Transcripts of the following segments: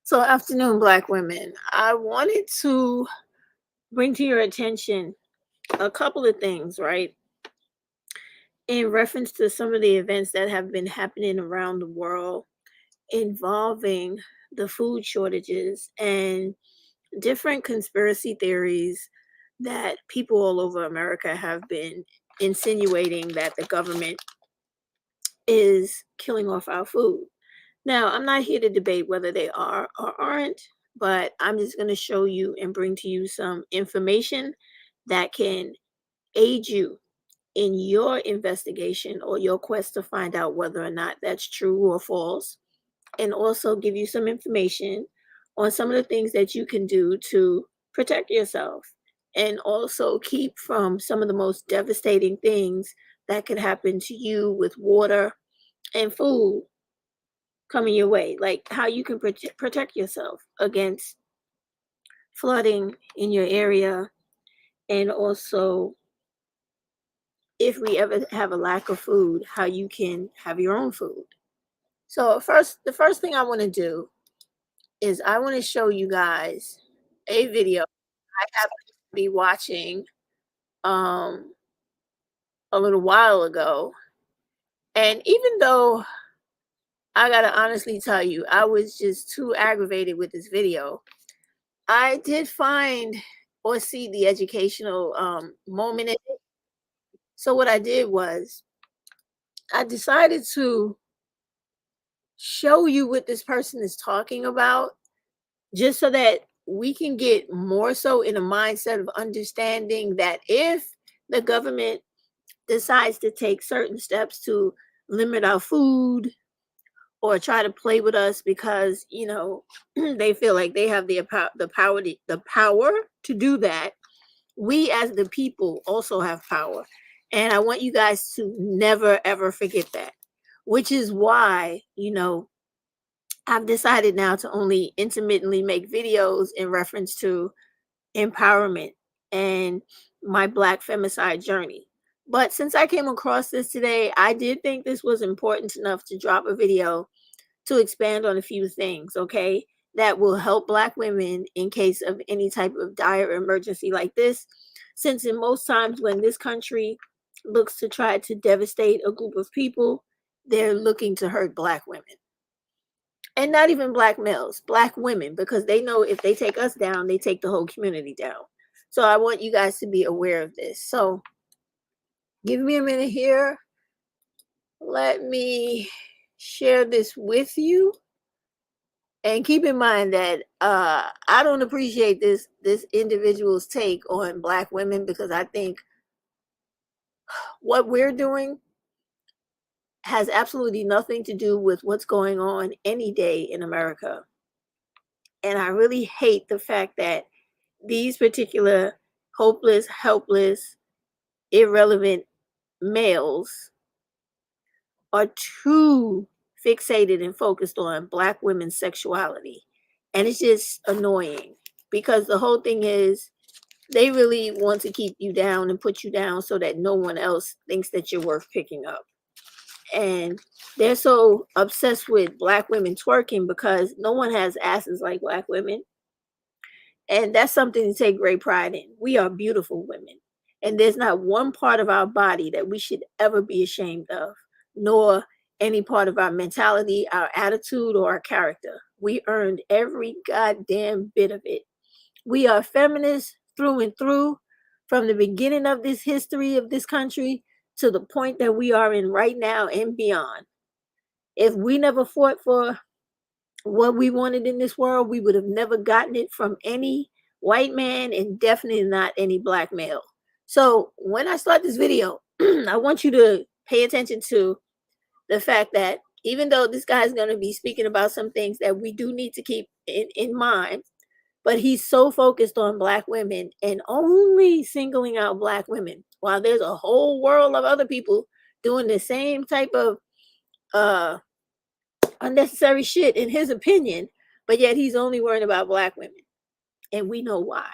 So, afternoon, Black women. I wanted to bring to your attention a couple of things, right? In reference to some of the events that have been happening around the world involving the food shortages and different conspiracy theories that people all over America have been insinuating that the government is killing off our food. Now, I'm not here to debate whether they are or aren't, but I'm just going to show you and bring to you some information that can aid you in your investigation or your quest to find out whether or not that's true or false, and also give you some information on some of the things that you can do to protect yourself and also keep from some of the most devastating things that could happen to you with water and food coming your way, like how you can protect yourself against flooding in your area, and also if we ever have a lack of food, how you can have your own food. So the first thing I want to do is I want to show you guys a video I happened to be watching um a little while ago. And even though I gotta honestly tell you, I was just too aggravated with this video, I did find or see the educational moment in it. So what I did was I decided to show you what this person is talking about, just so that we can get more so in a mindset of understanding that if the government decides to take certain steps to limit our food or try to play with us because they feel like they have the power to do that, we as the people also have power. And I want you guys to never ever forget that, which is why I've decided now to only intermittently make videos in reference to empowerment and my Black femicide journey. But since I came across this today, I did think this was important enough to drop a video to expand on a few things, okay, that will help Black women in case of any type of dire emergency like this. Since in most times when this country looks to try to devastate a group of people, they're looking to hurt Black women. And not even Black males, Black women, because they know if they take us down, they take the whole community down. So I want you guys to be aware of this. So give me a minute here. Let me share this with you. And keep in mind that I don't appreciate this individual's take on Black women, because I think what we're doing has absolutely nothing to do with what's going on any day in America. And I really hate the fact that these particular hopeless, helpless, irrelevant males are too fixated and focused on Black women's sexuality. And it's just annoying, because the whole thing is they really want to keep you down and put you down so that no one else thinks that you're worth picking up. And they're so obsessed with Black women twerking because no one has asses like Black women. And that's something to take great pride in. We are beautiful women. And there's not one part of our body that we should ever be ashamed of, nor any part of our mentality, our attitude, or our character. We earned every goddamn bit of it. We are feminists through and through, from the beginning of this history of this country to the point that we are in right now and beyond. If we never fought for what we wanted in this world, we would have never gotten it from any white man, and definitely not any Black male. So when I start this video, I want you to pay attention to the fact that even though this guy is going to be speaking about some things that we do need to keep in mind, but he's so focused on Black women and only singling out Black women, while there's a whole world of other people doing the same type of uh unnecessary shit in his opinion, but yet he's only worrying about Black women. And we know why.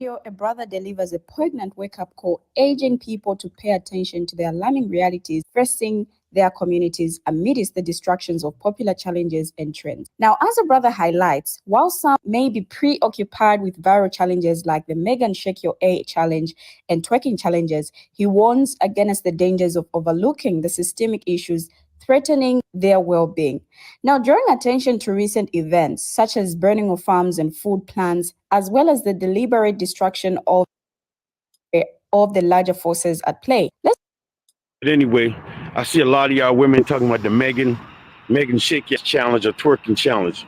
A brother delivers a poignant wake-up call, urging people to pay attention to the alarming realities facing their communities amidst the distractions of popular challenges and trends. Now, as a brother highlights, while some may be preoccupied with viral challenges like the Megan Shake Your A challenge and twerking challenges, he warns against the dangers of overlooking the systemic issues threatening their well-being. Now, drawing attention to recent events such as burning of farms and food plants, as well as the deliberate destruction of the larger forces at play. But anyway, I see a lot of y'all women talking about the Megan Shake Your challenge or twerking challenge.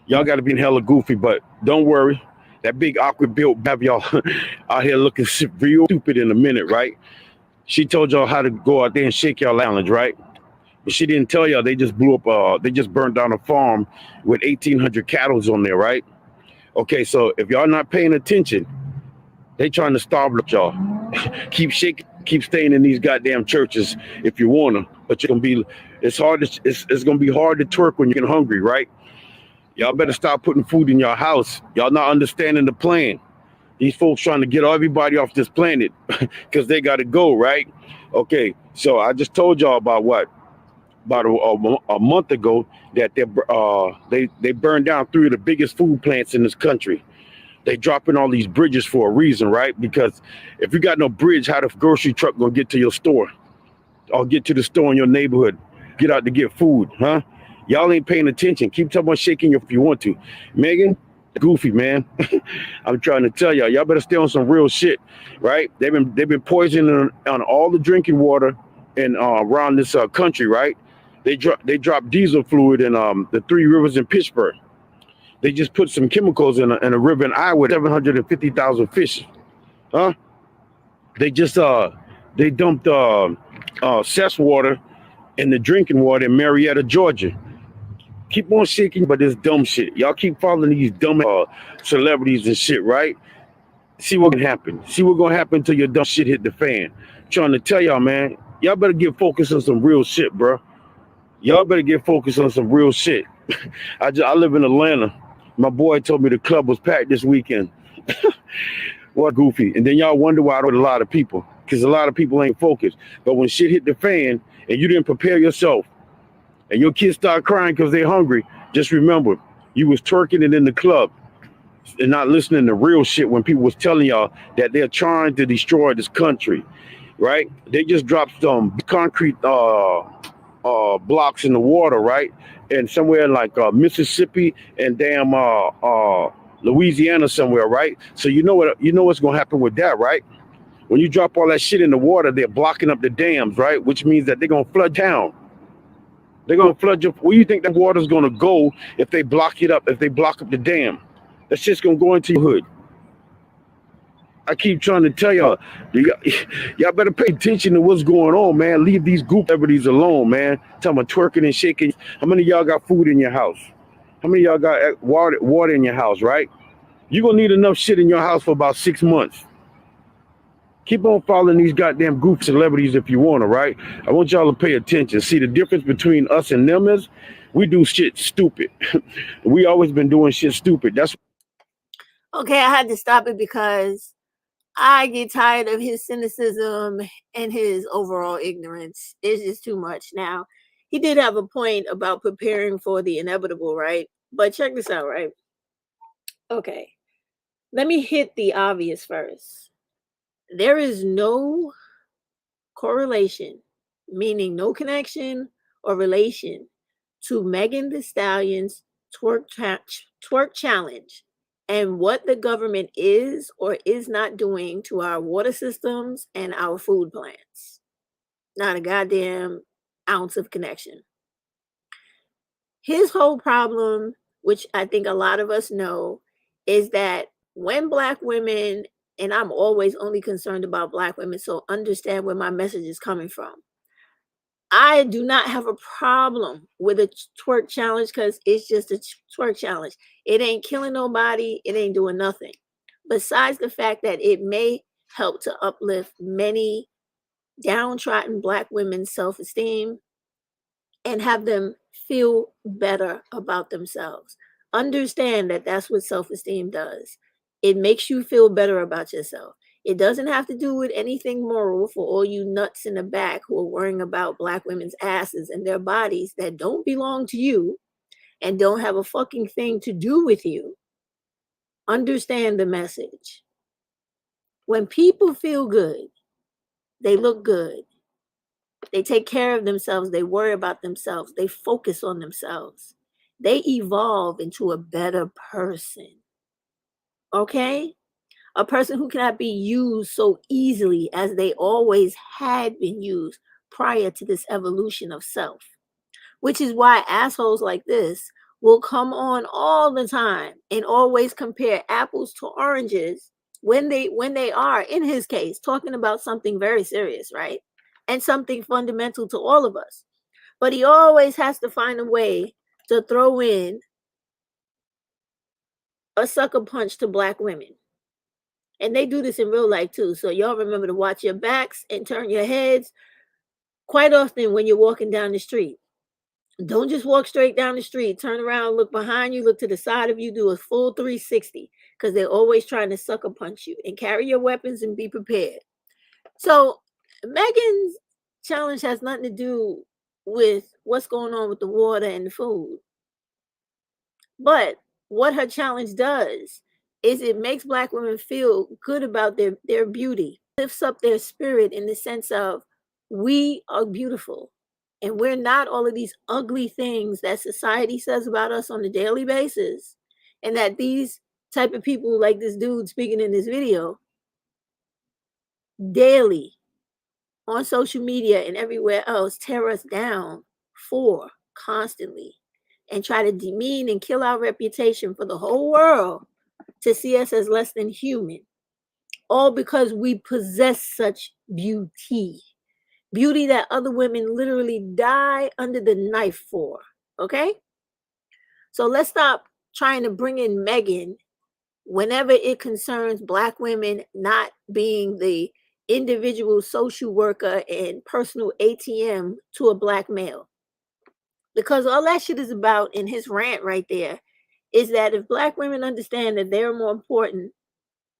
Y'all got to be hella goofy, but don't worry. That big awkward built have y'all out here looking real stupid in a minute, right? She told y'all how to go out there and shake y'all challenge, right? But she didn't tell y'all they just blew up. They just burned down a farm with 1,800 cattle on there, right? Okay, so if y'all not paying attention, they trying to starve y'all. Keep shaking, keep staying in these goddamn churches if you want to, but you're gonna be. It's hard. It's gonna be hard to twerk when you're hungry, right? Y'all better stop putting food in your house. Y'all not understanding the plan. These folks trying to get everybody off this planet because they got to go, right? Okay, so I just told y'all about a month ago that they burned down 3 of the biggest food plants in this country. They dropping all these bridges for a reason, right? Because if you got no bridge, how the grocery truck gonna get to your store or get to the store in your neighborhood? Get out to get food, huh? Y'all ain't paying attention. Keep talking about shaking if you want to. Megan, goofy man. I'm trying to tell y'all better stay on some real shit, right? They've been poisoning on all the drinking water and around this country, right? They dropped diesel fluid in the 3 rivers in Pittsburgh. They just put some chemicals in a river in Iowa, 750,000 fish, huh? They just they dumped cess water in the drinking water in Marietta, Georgia. Keep on shaking, but this dumb shit. Y'all keep following these dumb celebrities and shit, right? See what can happen. See what gonna happen till your dumb shit hit the fan. I'm trying to tell y'all, man. Y'all better get focused on some real shit, bro. Y'all better get focused on some real shit. I live in Atlanta. My boy told me the club was packed this weekend. What goofy. And then y'all wonder why I don't a lot of people. Because a lot of people ain't focused. But when shit hit the fan and you didn't prepare yourself and your kids start crying because they're hungry, just remember, you was twerking it in the club and not listening to real shit when people was telling y'all that they're trying to destroy this country, right? They just dropped some concrete blocks in the water, right? And somewhere like Mississippi and damn Louisiana somewhere, right? So you know what's gonna happen with that, right? When you drop all that shit in the water, they're blocking up the dams, right? Which means that they're gonna flood town. They're gonna flood your. Where you think that water's gonna go if they block it up? If they block up the dam, that shit's gonna go into your hood. I keep trying to tell y'all better pay attention to what's going on, man. Leave these goop celebrities alone, man. Tell them twerking and shaking. How many of y'all got food in your house? How many of y'all got water in your house, right? You're gonna need enough shit in your house for about 6 months. Keep on following these goddamn goof celebrities if you want to, right? I want y'all to pay attention. See, the difference between us and them is we do shit stupid. We always been doing shit stupid. That's Okay, I had to stop it because I get tired of his cynicism and his overall ignorance. It's just too much now. He did have a point about preparing for the inevitable, right? But check this out, right? Okay, let me hit the obvious first. There is no correlation, meaning no connection or relation to Megan Thee Stallion's twerk challenge and what the government is or is not doing to our water systems and our food plants. Not a goddamn ounce of connection. His whole problem, which I think a lot of us know, is that when Black women, and I'm always only concerned about Black women, so understand where my message is coming from. I do not have a problem with a twerk challenge because it's just a twerk challenge. It ain't killing nobody, it ain't doing nothing. Besides the fact that it may help to uplift many downtrodden Black women's self esteem and have them feel better about themselves. Understand that that's what self esteem does. It makes you feel better about yourself. It doesn't have to do with anything moral for all you nuts in the back who are worrying about black women's asses and their bodies that don't belong to you and don't have a fucking thing to do with you. Understand the message. When people feel good, they look good. They take care of themselves. They worry about themselves. They focus on themselves. They evolve into a better person. Okay? A person who cannot be used so easily as they always had been used prior to this evolution of self. Which is why assholes like this will come on all the time and always compare apples to oranges when they are, in his case, talking about something very serious, right? And something fundamental to all of us. But he always has to find a way to throw in a sucker punch to black women. And they do this in real life too. So y'all remember to watch your backs and turn your heads quite often when you're walking down the street. Don't just walk straight down the street. Turn around, look behind you, look to the side of you, do a full 360 because they're always trying to sucker punch you. And carry your weapons and be prepared. So Megan's challenge has nothing to do with what's going on with the water and the food. But what her challenge does is it makes black women feel good about their beauty, lifts up their spirit in the sense of we are beautiful and we're not all of these ugly things that society says about us on a daily basis, and that these type of people like this dude speaking in this video daily on social media and everywhere else tear us down for constantly and try to demean and kill our reputation for the whole world to see us as less than human, all because we possess such beauty that other women literally die under the knife for. Okay, so let's stop trying to bring in Megan whenever it concerns black women not being the individual social worker and personal ATM to a black male. Because all that shit is about in his rant right there is that if black women understand that they're more important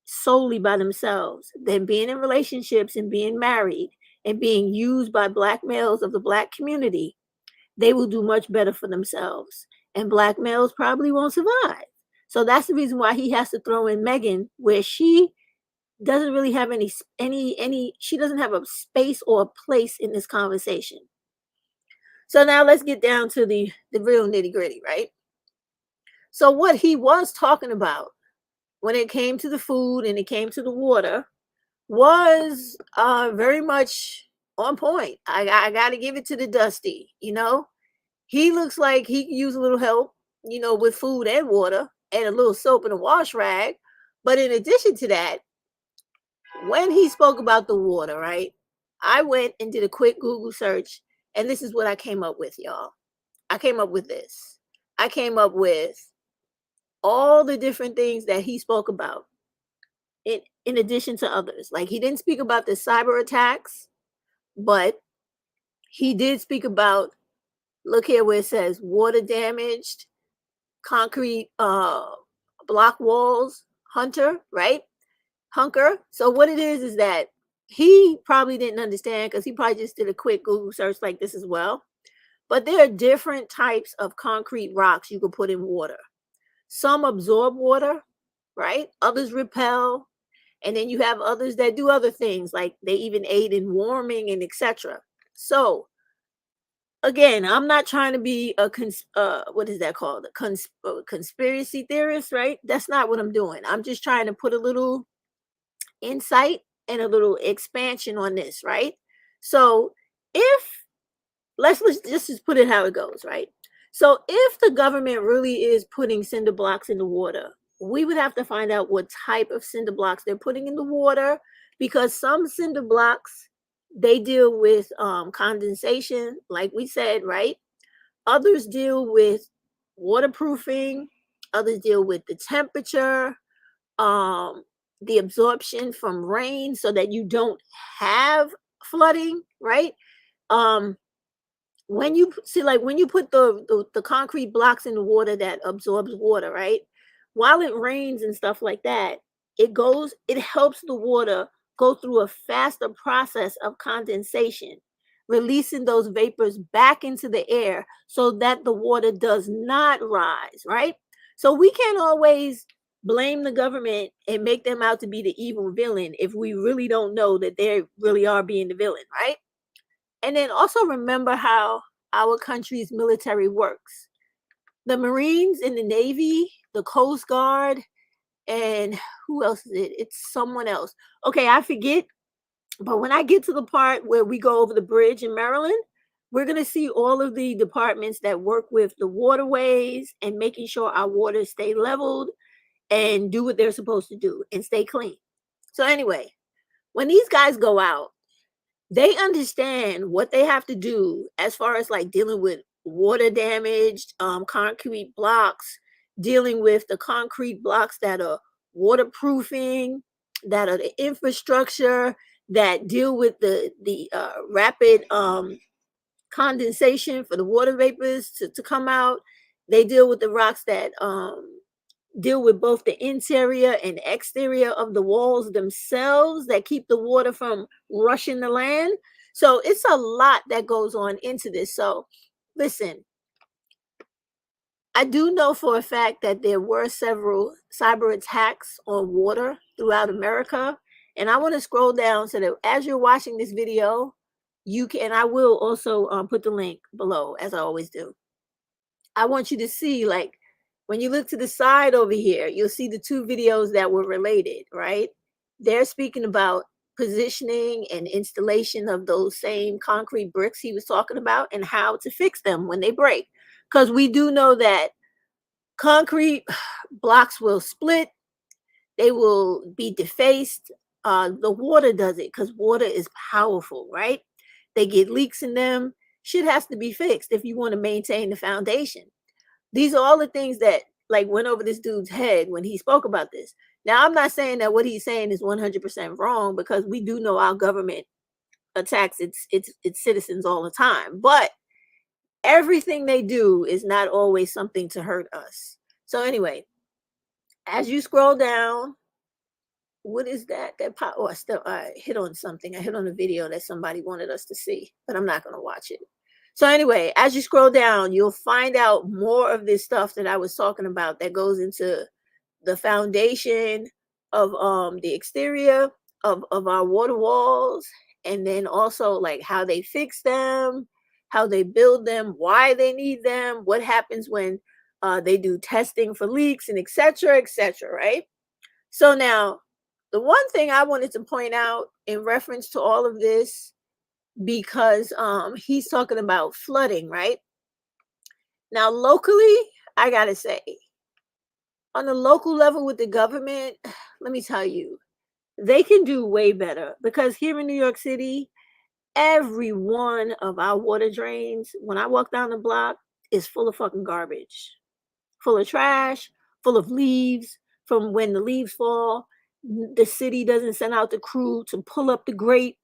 solely by themselves than being in relationships and being married and being used by black males of the black community, they will do much better for themselves. And black males probably won't survive. So that's the reason why he has to throw in Megan, where she doesn't really have any she doesn't have a space or a place in this conversation. So now let's get down to the real nitty-gritty, right? So what he was talking about when it came to the food and it came to the water was very much on point. I got to give it to the Dusty, you know? He looks like he could use a little help, you know, with food and water and a little soap and a wash rag. But in addition to that, when he spoke about the water, right, I went and did a quick Google search, and this is what I came up with, y'all. I came up with this. I came up with all the different things that he spoke about in addition to others. Like, he didn't speak about the cyber attacks, but he did speak about, look here where it says water damaged, concrete block walls, right? Hunker. So what it is that he probably didn't understand because he probably just did a quick Google search like this as well. But there are different types of concrete rocks you can put in water. Some absorb water, right? Others repel. And then you have others that do other things, like they even aid in warming and etc. So again, I'm not trying to be a what is that called? A conspiracy theorist, right? That's not what I'm doing. I'm just trying to put a little insight and a little expansion on this, right? So if let's just put it how it goes, right? So if the government really is putting cinder blocks in the water, we would have to find out what type of cinder blocks they're putting in the water, because some cinder blocks, they deal with condensation, like we said, right? Others deal with waterproofing, others deal with the temperature, the absorption from rain so that you don't have flooding, right? When you see, like when you put the concrete blocks in the water that absorbs water, right? While it rains and stuff like that, it helps the water go through a faster process of condensation, releasing those vapors back into the air so that the water does not rise, right? So we can't always blame the government and make them out to be the evil villain if we really don't know that they really are being the villain, right? And then also remember how our country's military works. The Marines and the Navy, the Coast Guard, and who else is it? It's someone else. Okay, I forget. But when I get to the part where we go over the bridge in Maryland, we're going to see all of the departments that work with the waterways and making sure our waters stay leveled and do what they're supposed to do and stay clean. So anyway, when these guys go out, they understand what they have to do as far as like dealing with water damaged concrete blocks, dealing with the concrete blocks that are waterproofing, that are the infrastructure, that deal with the rapid condensation for the water vapors to come out. They deal with the rocks that deal with both the interior and exterior of the walls themselves that keep the water from rushing the land. So it's a lot that goes on into this. So listen, I do know for a fact that there were several cyber attacks on water throughout America. And I want to scroll down so that as you're watching this video, you can, and I will also put the link below as I always do. I want you to see, like, when you look to the side over here, you'll see the two videos that were related, right? They're speaking about positioning and installation of those same concrete bricks he was talking about and how to fix them when they break. Because we do know that concrete blocks will split, they will be defaced. The water does it because water is powerful, right? They get leaks in them. Shit has to be fixed if you want to maintain the foundation. These are all the things that like went over this dude's head when he spoke about this. Now, I'm not saying that what he's saying is 100% wrong, because we do know our government attacks its citizens all the time. But everything they do is not always something to hurt us. So anyway, as you scroll down, what is that? That pop? Oh, I hit on something. I hit on a video that somebody wanted us to see, but I'm not going to watch it. So anyway, as you scroll down, you'll find out more of this stuff that I was talking about that goes into the foundation of the exterior of our water walls, and then also like how they fix them, how they build them, why they need them, what happens when they do testing for leaks, and etc., right? So now, the one thing I wanted to point out in reference to all of this, because he's talking about flooding, right? Now, locally, I gotta say, on the local level with the government, let me tell you, they can do way better, because here in New York City, every one of our water drains, when I walk down the block, is full of fucking garbage, full of trash, full of leaves from when the leaves fall. The city doesn't send out the crew to pull up the grate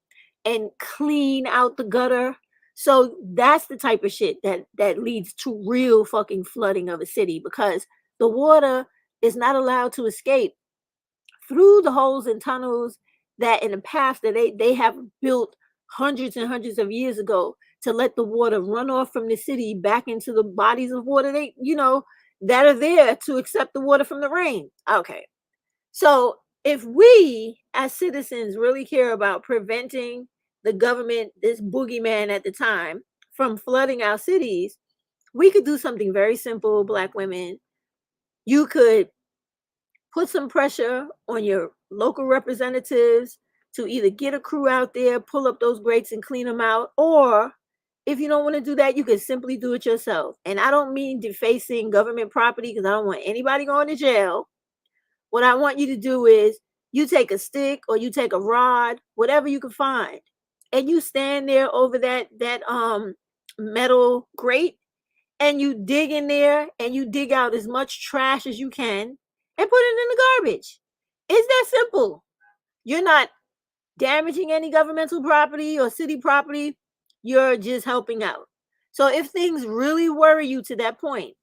and clean out the gutter. So that's the type of shit that leads to real fucking flooding of a city, because the water is not allowed to escape through the holes and tunnels that in the past that they have built hundreds and hundreds of years ago to let the water run off from the city back into the bodies of water that are there to accept the water from the rain. Okay. So if we as citizens really care about preventing the government, this boogeyman at the time, from flooding our cities, we could do something very simple, Black women. You could put some pressure on your local representatives to either get a crew out there, pull up those grates and clean them out, or if you don't want to do that, you can simply do it yourself. And I don't mean defacing government property, because I don't want anybody going to jail. What I want you to do is you take a stick or you take a rod, whatever you can find, and you stand there over that metal grate, and you dig in there and you dig out as much trash as you can and put it in the garbage. It's that simple. You're not damaging any governmental property or city property. You're just helping out. So if things really worry you to that point,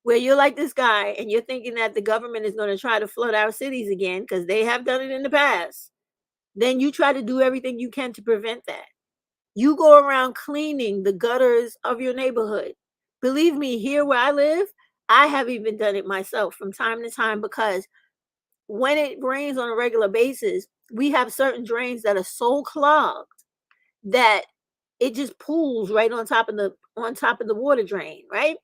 where you're like this guy and you're thinking that the government is going to try to flood our cities again because they have done it in the past, then you try to do everything you can to prevent that. You go around cleaning the gutters of your neighborhood. Believe me, here where I live, I have even done it myself from time to time, because when it rains on a regular basis, we have certain drains that are so clogged that it just pools right on top of the water drain, right?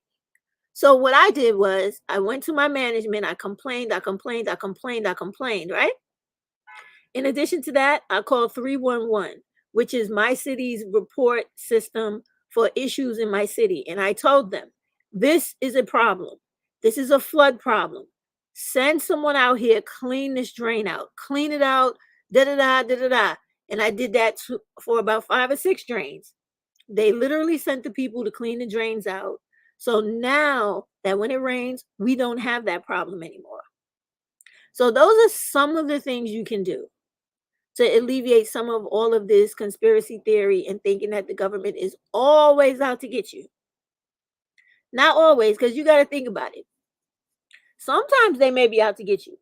So what I did was I went to my management, I complained, right? In addition to that, I called 311, which is my city's report system for issues in my city. And I told them, this is a problem. This is a flood problem. Send someone out here, clean this drain out, clean it out, da da da da da da. And I did that for about 5 or 6 drains. They literally sent the people to clean the drains out. So now that when it rains, we don't have that problem anymore. So those are some of the things you can do to alleviate some of all of this conspiracy theory and thinking that the government is always out to get you. Not always, because you got to think about it. Sometimes they may be out to get you.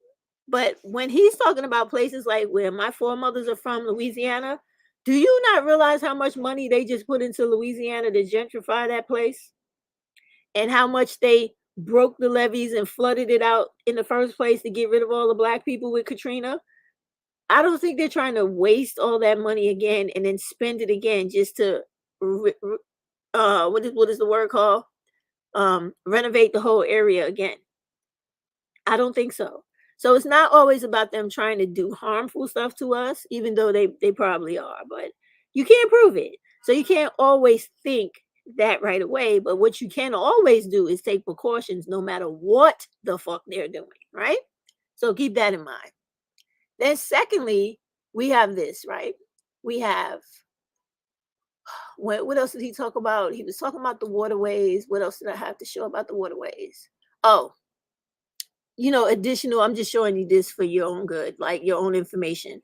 But when he's talking about places like where my foremothers are from, Louisiana, do you not realize how much money they just put into Louisiana to gentrify that place? And how much they broke the levees and flooded it out in the first place to get rid of all the black people with Katrina? I don't think they're trying to waste all that money again and then spend it again just to what is the word called? Renovate the whole area again. I don't think so. So it's not always about them trying to do harmful stuff to us, even though they probably are, but you can't prove it. So you can't always think that right away. But what you can always do is take precautions no matter what the fuck they're doing, right? So keep that in mind. Then secondly, we have this, right? We have, what else did he talk about? He was talking about the waterways. What else did I have to show about the waterways? Oh, additional, I'm just showing you this for your own good, like your own information.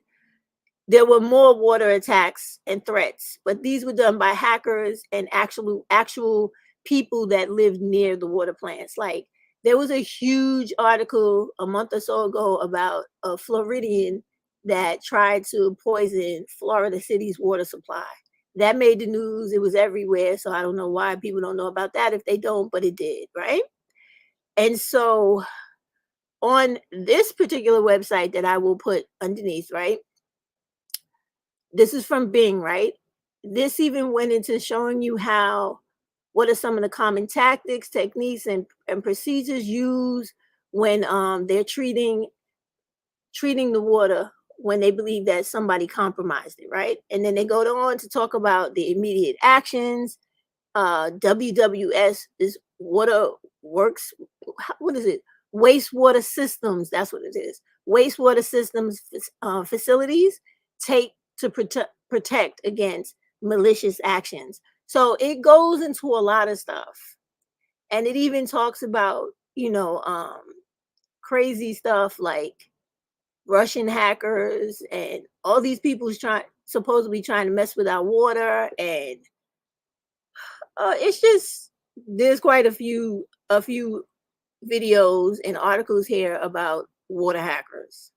There were more water attacks and threats, but these were done by hackers and actual people that lived near the water plants. Like, there was a huge article a month or so ago about a Floridian that tried to poison Florida City's water supply. That made the news. It was everywhere. So I don't know why people don't know about that if they don't, but it did, right? And so on this particular website that I will put underneath, right? This is from Bing, right? This even went into showing you what are some of the common tactics, techniques, and procedures used when they're treating the water when they believe that somebody compromised it, right? And then they go on to talk about the immediate actions. WWS is water works. What is it? Wastewater systems. That's what it is. Wastewater systems facilities take to protect against malicious actions. So it goes into a lot of stuff, and it even talks about crazy stuff like Russian hackers and all these people supposedly trying to mess with our water, and it's just, there's quite a few videos and articles here about water hackers.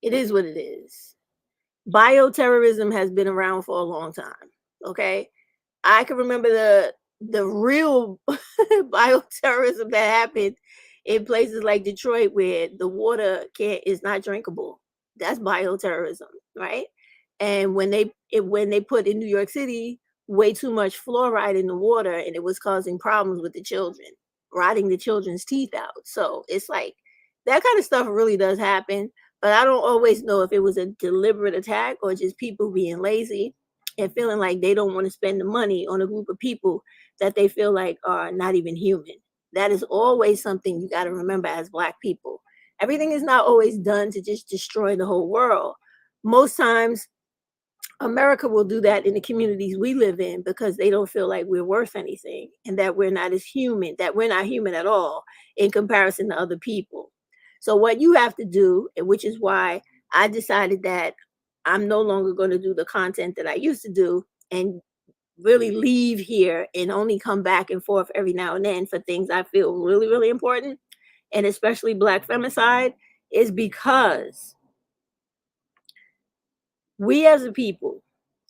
It is what it is. Bioterrorism has been around for a long time. Okay, I can remember the real bioterrorism that happened in places like Detroit, where the water is not drinkable. That's bioterrorism, right? And when they put in New York City way too much fluoride in the water, and it was causing problems with the children, rotting the children's teeth out. So it's like that kind of stuff really does happen, but I don't always know if it was a deliberate attack or just people being lazy and feeling like they don't want to spend the money on a group of people that they feel like are not even human. That is always something you got to remember as Black people. Everything is not always done to just destroy the whole world. Most times, America will do that in the communities we live in because they don't feel like we're worth anything and that we're not as human, that we're not human at all in comparison to other people. So what you have to do, and which is why I decided that I'm no longer going to do the content that I used to do and really leave here and only come back and forth every now and then for things I feel really, really important, and especially Black femicide, is because we as a people,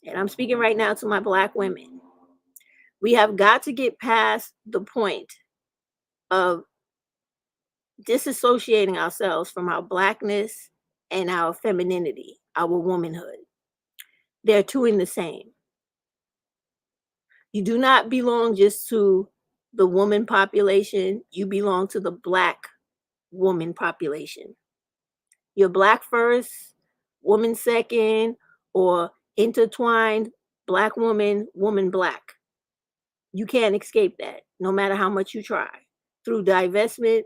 and I'm speaking right now to my Black women, we have got to get past the point of disassociating ourselves from our Blackness and our femininity, our womanhood. They're two in the same. You do not belong just to the woman population, you belong to the Black woman population. You're Black first, woman second, or intertwined Black woman, woman Black. You can't escape that, no matter how much you try. Through divestment,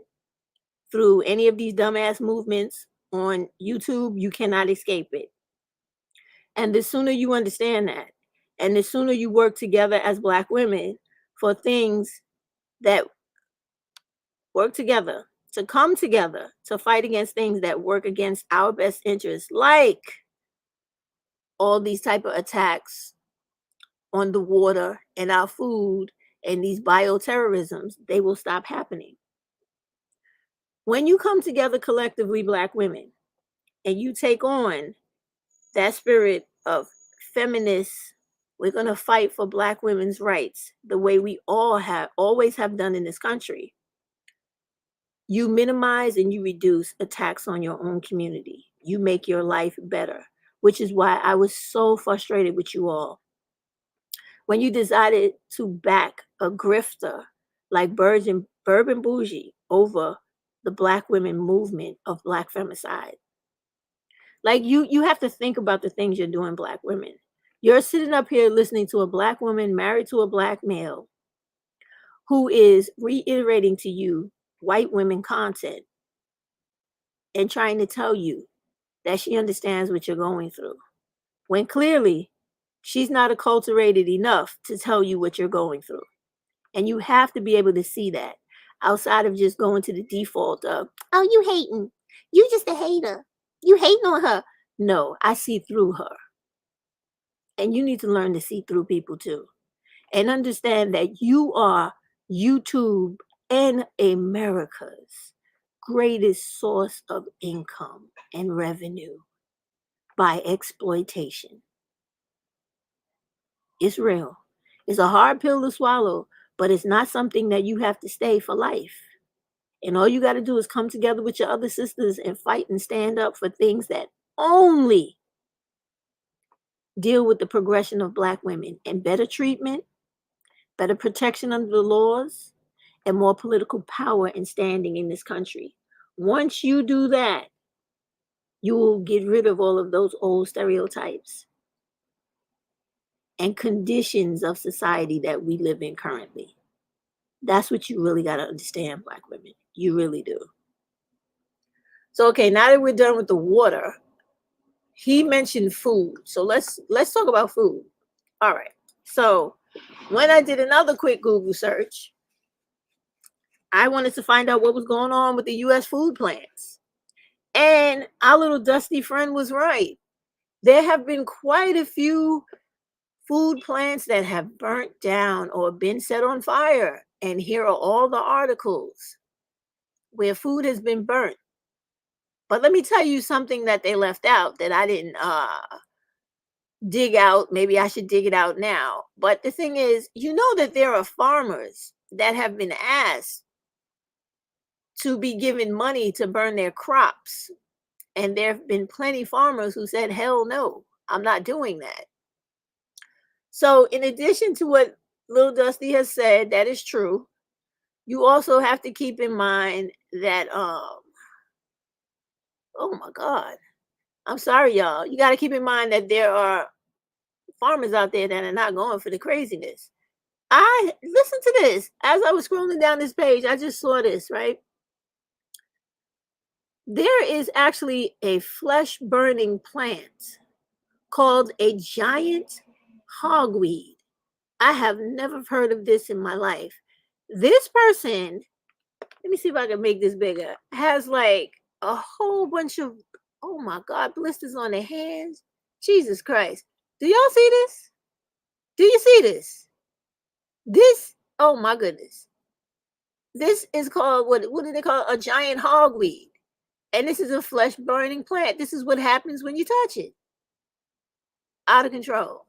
through any of these dumbass movements on YouTube, you cannot escape it. And the sooner you understand that, and the sooner you work together as Black women for things that work together, to come together, to fight against things that work against our best interests, like all these type of attacks on the water and our food and these bioterrorisms, they will stop happening. When you come together collectively, Black women, and you take on that spirit of feminists, we're going to fight for Black women's rights the way we all have always have done in this country. You minimize and you reduce attacks on your own community. You make your life better, which is why I was so frustrated with you all when you decided to back a grifter like Bourbon Bougie over the Black women movement of Black femicide. Like you have to think about the things you're doing, Black women. You're sitting up here listening to a Black woman married to a Black male who is reiterating to you white women content and trying to tell you that she understands what you're going through, when clearly she's not acculturated enough to tell you what you're going through. And you have to be able to see that outside of just going to the default of, oh, you hating. You just a hater. You hating on her. No, I see through her. And you need to learn to see through people too. And understand that you are YouTube and America's greatest source of income and revenue by exploitation. It's real. It's a hard pill to swallow, but it's not something that you have to stay for life. And all you got to do is come together with your other sisters and fight and stand up for things that only deal with the progression of Black women and better treatment, better protection under the laws, and more political power and standing in this country. Once you do that, you will get rid of all of those old stereotypes and conditions of society that we live in currently. That's what you really got to understand, Black women. You really do. So, okay, now that we're done with the water, he mentioned food. So let's talk about food. All right. So when I did another quick Google search, I wanted to find out what was going on with the U.S. food plants. And our little dusty friend was right. There have been quite a few food plants that have burnt down or been set on fire. And here are all the articles where food has been burnt. But let me tell you something that they left out that I didn't dig out. Maybe I should dig it out now. But the thing is, you know that there are farmers that have been asked to be given money to burn their crops. And there have been plenty farmers who said, hell no, I'm not doing that. So in addition to what Lil Dusty has said, that is true. You also have to keep in mind that, oh my God, I'm sorry, y'all. You got to keep in mind that there are farmers out there that are not going for the craziness. Listen to this. As I was scrolling down this page, I just saw this, right? There is actually a flesh burning plant called a giant hogweed. I have never heard of this in my life. This person, let me see if I can make this bigger, has like a whole bunch of, oh my God, blisters on their hands. Jesus Christ. Do y'all see this? Do you see this? This, oh my goodness. This is called, what do they call it? A giant hogweed. And this is a flesh burning plant. This is what happens when you touch it. Out of control.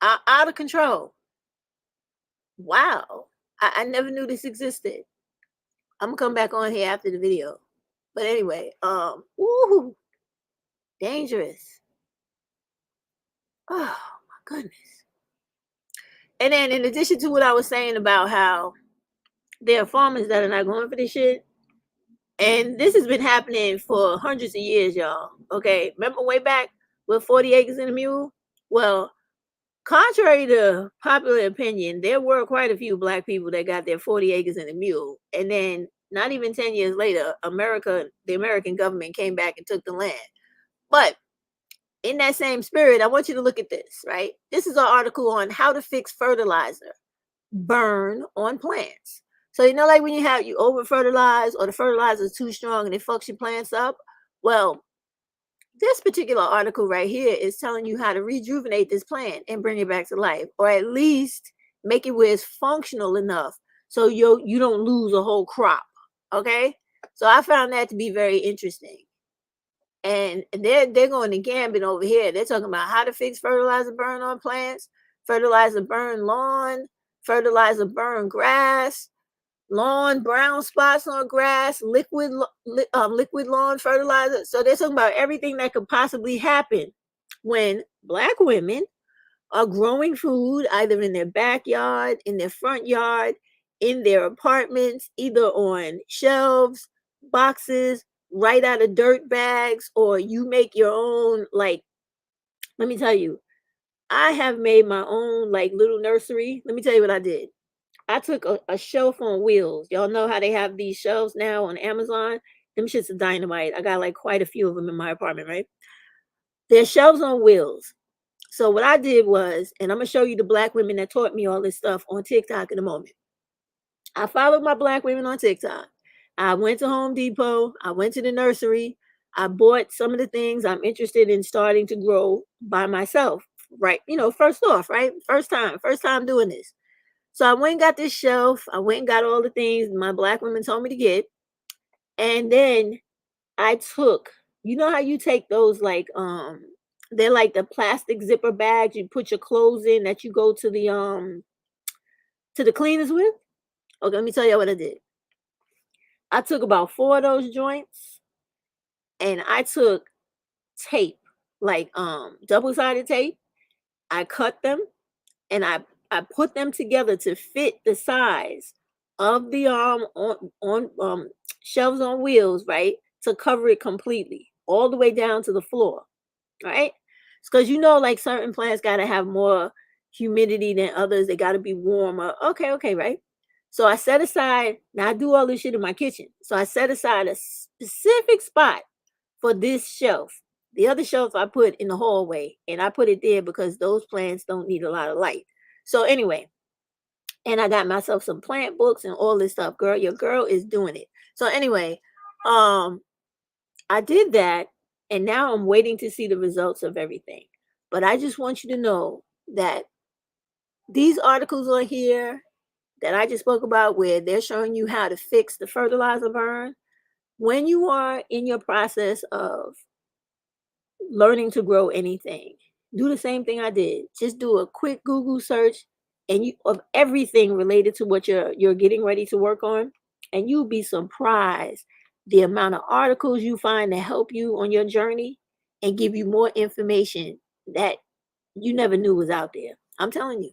Out of control. Wow. I never knew this existed. I'm gonna come back on here after the video. But anyway, woohoo. Dangerous. Oh my goodness. And then in addition to what I was saying about how there are farmers that are not going for this shit, and this has been happening for hundreds of years, y'all. Okay, remember way back with 40 acres and a mule? Well, contrary to popular opinion, there were quite a few black people that got their 40 acres and a mule. And then not even 10 years later, the American government came back and took the land. But in that same spirit, I want you to look at this, right? This is an article on how to fix fertilizer burn on plants. So, you know, like when you over fertilize or the fertilizer is too strong and it fucks your plants up. Well, this particular article right here is telling you how to rejuvenate this plant and bring it back to life, or at least make it where it's functional enough so you don't lose a whole crop. Okay, so I found that to be very interesting. And they're going to gambit over here. They're talking about how to fix fertilizer burn on plants, fertilizer burn lawn, fertilizer burn grass, lawn brown spots on grass, liquid lawn fertilizer. So they're talking about everything that could possibly happen when black women are growing food either in their backyard, in their front yard, in their apartments, either on shelves, boxes, right out of dirt bags, or you make your own. Like, let me tell you, I have made my own like little nursery. Let me tell you what I did. I took a shelf on wheels. Y'all know how they have these shelves now on Amazon? Them shits are dynamite. I got like quite a few of them in my apartment, right? They're shelves on wheels. So what I did was, and I'm going to show you the black women that taught me all this stuff on TikTok in a moment. I followed my black women on TikTok. I went to Home Depot. I went to the nursery. I bought some of the things I'm interested in starting to grow by myself, right? You know, first off, right? First time doing this. So I went and got this shelf. I went and got all the things my black women told me to get. And then I took, you know how you take those like they're like the plastic zipper bags you put your clothes in that you go to the cleaners with? Okay, let me tell you what I did. I took about 4 of those joints and I took tape, like double-sided tape. I cut them and I put them together to fit the size of the on shelves on wheels, right? To cover it completely, all the way down to the floor, right? It's because you know, like certain plants gotta have more humidity than others. They gotta be warmer. Okay, right? So I set aside, now I do all this shit in my kitchen. So I set aside a specific spot for this shelf. The other shelf I put in the hallway, and I put it there because those plants don't need a lot of light. So anyway, and I got myself some plant books and all this stuff. Girl, your girl is doing it. So anyway, I did that, and now I'm waiting to see the results of everything. But I just want you to know that these articles on here that I just spoke about, where they're showing you how to fix the fertilizer burn, when you are in your process of learning to grow anything, do the same thing I did. Just do a quick Google search and you of everything related to what you're getting ready to work on, and you'll be surprised the amount of articles you find to help you on your journey and give you more information that you never knew was out there. I'm telling you.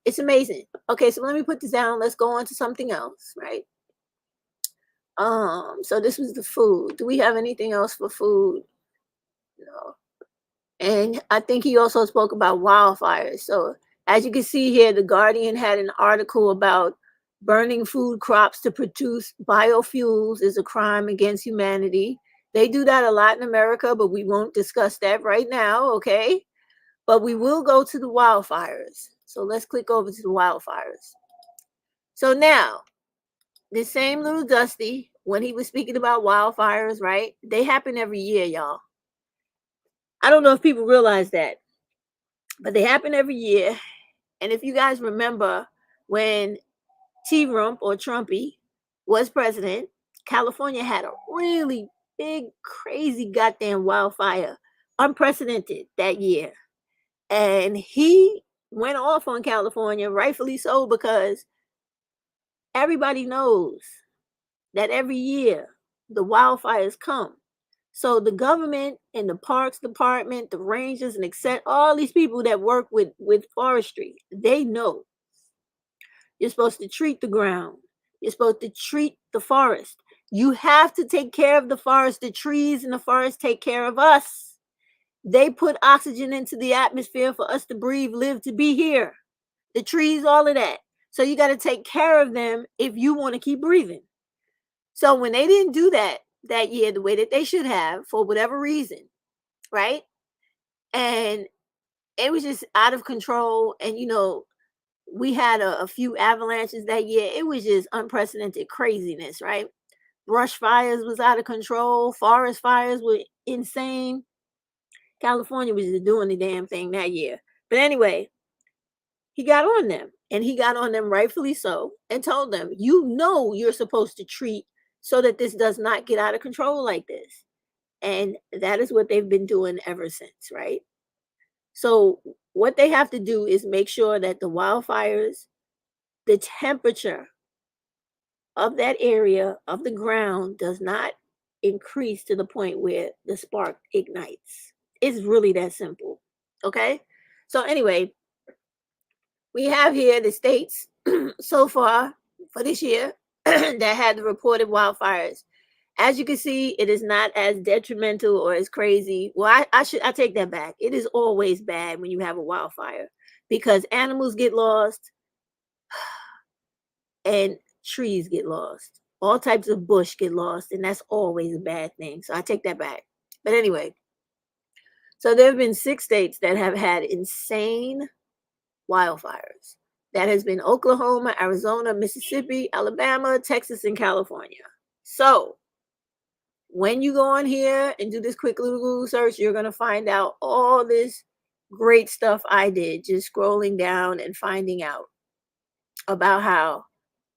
It's amazing. Okay, so let me put this down. Let's go on to something else, right? So this was the food. Do we have anything else for food? No. And I think he also spoke about wildfires. So as you can see here, The Guardian had an article about burning food crops to produce biofuels is a crime against humanity. They do that a lot in America, but we won't discuss that right now, okay? But we will go to the wildfires. So let's click over to the wildfires. So now, the same little Dusty, when he was speaking about wildfires, right? They happen every year, y'all. I don't know if people realize that. but they happen every year. And if you guys remember when T-Rump or Trumpy was president, California had a really big, crazy goddamn wildfire, unprecedented that year. And he went off on California, rightfully so, because everybody knows that every year the wildfires come. So the government and the parks department, the rangers, and etc., all these people that work with forestry, they know you're supposed to treat the ground. You're supposed to treat the forest. You have to take care of the forest. The trees in the forest take care of us. They put oxygen into the atmosphere for us to breathe, live, to be here. The trees, all of that. So you got to take care of them if you want to keep breathing. So when they didn't do that year the way that they should have, for whatever reason, right? And it was just out of control. And, we had a few avalanches that year. It was just unprecedented craziness, right? Brush fires was out of control. Forest fires were insane. California was just doing the damn thing that year. But anyway, he got on them, and he got on them rightfully so, and told them, you're supposed to treat so that this does not get out of control like this. And that is what they've been doing ever since, right? So what they have to do is make sure that the wildfires, the temperature of that area of the ground does not increase to the point where the spark ignites. It's really that simple. Okay? So anyway, we have here the states so far for this year that had the reported wildfires. As you can see, it is not as detrimental or as crazy. Well, I take that back. It is always bad when you have a wildfire because animals get lost and trees get lost. All types of bush get lost, and that's always a bad thing. So I take that back. But anyway, so there have been 6 states that have had insane wildfires. That has been Oklahoma, Arizona, Mississippi, Alabama, Texas, and California. So when you go on here and do this quick little Google search, you're going to find out all this great stuff I did, just scrolling down and finding out about how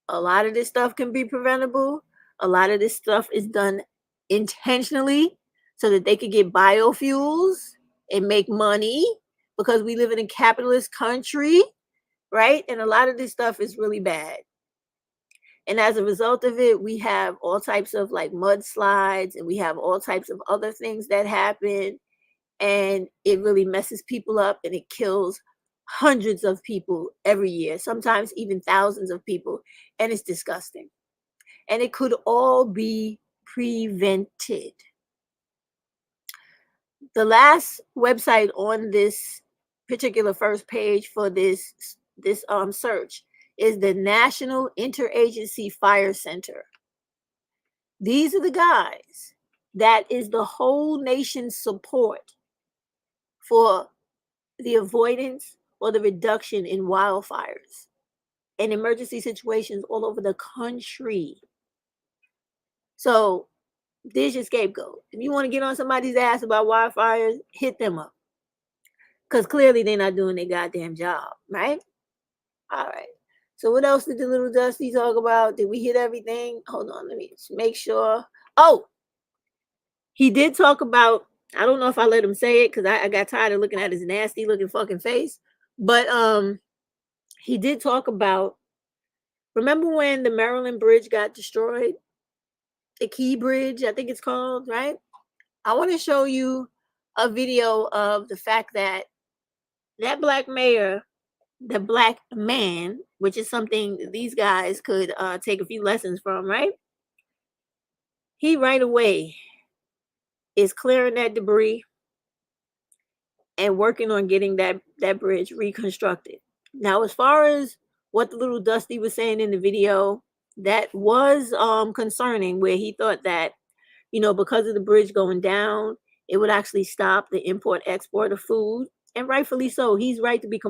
a lot of this stuff can be preventable. A lot of this stuff is done intentionally so that they could get biofuels and make money because we live in a capitalist country, right? And a lot of this stuff is really bad. And as a result of it, we have all types of like mudslides, and we have all types of other things that happen. And it really messes people up, and it kills hundreds of people every year, sometimes even thousands of people. And it's disgusting. And it could all be prevented. The last website on this particular first page for this search is the National Interagency Fire Center. These are the guys that is the whole nation's support for the avoidance or the reduction in wildfires and emergency situations all over the country. So there's your scapegoat. If you want to get on somebody's ass about wildfires, hit them up. Because clearly they're not doing their goddamn job, right? All right. So what else did the little Dusty talk about? Did we hit everything? Hold on, let me just make sure. Oh, he did talk about, I don't know if I let him say it because I got tired of looking at his nasty looking fucking face. But he did talk about, remember when the Maryland Bridge got destroyed? The Key Bridge, I think it's called, right? I want to show you a video of the fact that that black mayor, the black man, which is something these guys could take a few lessons from, right? He right away is clearing that debris and working on getting that bridge reconstructed. Now, as far as what the little Dusty was saying in the video, that was concerning, where he thought that, because of the bridge going down, it would actually stop the import-export of food. And rightfully so. He's right to be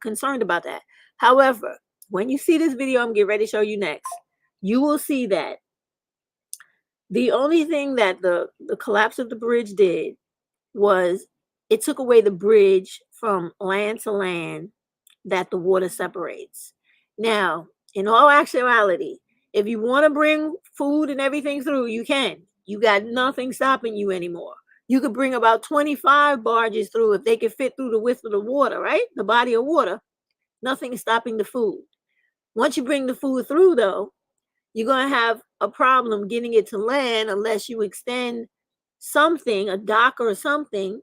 concerned about that. However, when you see this video I'm getting ready to show you next, you will see that the only thing that the collapse of the bridge did was it took away the bridge from land to land that the water separates. Now, in all actuality, if you want to bring food and everything through, you can. You got nothing stopping you anymore. You could bring about 25 barges through if they could fit through the width of the water, right? The body of water. Nothing is stopping the food. Once you bring the food through, though, you're going to have a problem getting it to land unless you extend something, a dock or something,